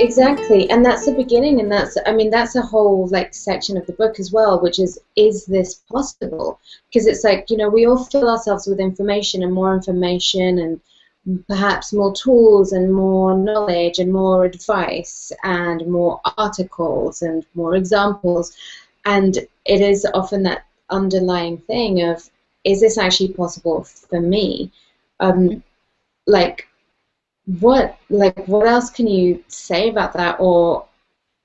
Exactly, and that's the beginning, and that's, I mean, that's a whole like section of the book as well, which is this possible? Because it's like, you know, we all fill ourselves with information and more information and perhaps more tools and more knowledge and more advice and more articles and more examples, and it is often that underlying thing of, is this actually possible for me? Um, like what else can you say about that? Or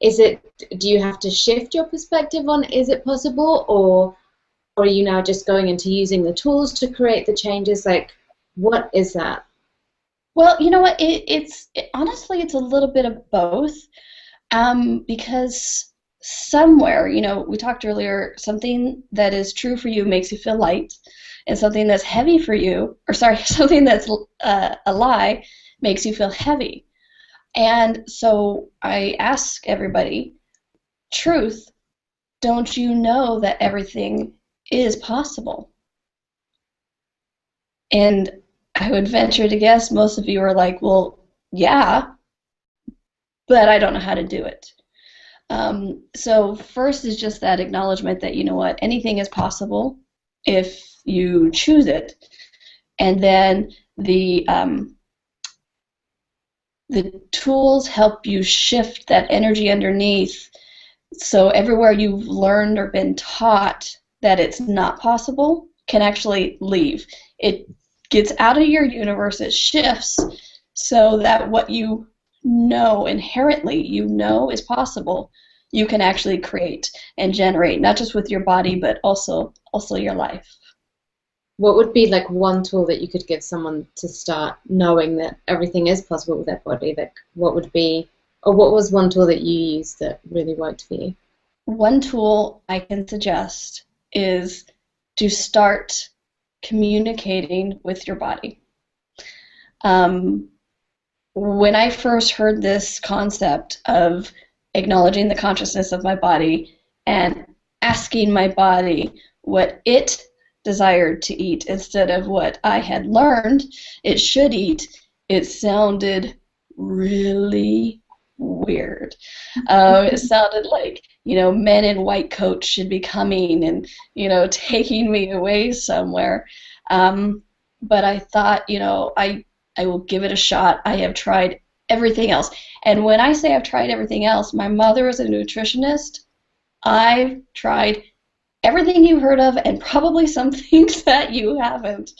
is it, do you have to shift your perspective on, is it possible, or are you now just going into using the tools to create the changes? Like, what is that? Well, you know what? Honestly, it's a little bit of both, because somewhere, you know, we talked earlier, something that is true for you makes you feel light, and something that's heavy for you, or sorry, something that's a lie makes you feel heavy. And so I ask everybody, truth, don't you know that everything is possible? And I would venture to guess most of you are like, well, yeah, but I don't know how to do it. So first is just that acknowledgement that, you know what, anything is possible if you choose it. And then the tools help you shift that energy underneath. So everywhere you've learned or been taught that it's not possible can actually leave. It gets out of your universe, it shifts so that what you know inherently, you know is possible, you can actually create and generate, not just with your body, but also your life. What would be like one tool that you could give someone to start knowing that everything is possible with their body? Like, what would be, or what was one tool that you used that really worked for you? One tool I can suggest is to start communicating with your body. When I first heard this concept of acknowledging the consciousness of my body and asking my body what it desired to eat instead of what I had learned it should eat, it sounded really weird. It sounded like, you know, men in white coats should be coming and, you know, taking me away somewhere. But I thought, you know, I will give it a shot. I have tried everything else. And when I say I've tried everything else, my mother was a nutritionist. I've tried everything you heard of and probably some things that you haven't,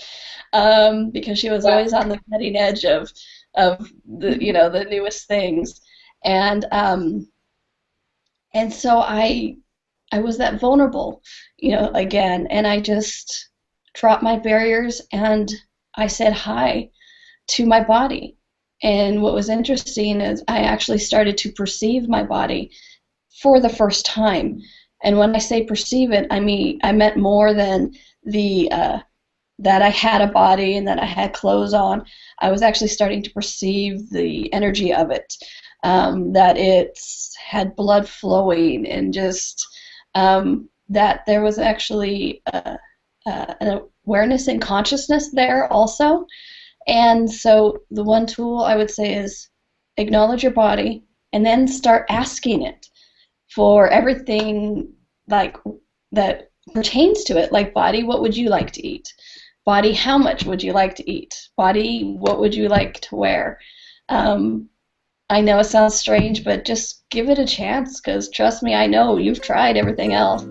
because she was always on the cutting edge of the, you know, the newest things. And so I was that vulnerable, you know, again, and I just dropped my barriers and I said hi to my body. And what was interesting is I actually started to perceive my body for the first time. And when I say perceive it, I mean I meant more than the that I had a body and that I had clothes on. I was actually starting to perceive the energy of it, that it had blood flowing, and just that there was actually an awareness and consciousness there also. And so the one tool I would say is acknowledge your body and then start asking it for everything like that pertains to it. Like, body, what would you like to eat? Body, how much would you like to eat? Body, what would you like to wear? I know it sounds strange, but just give it a chance, because trust me, I know you've tried everything else.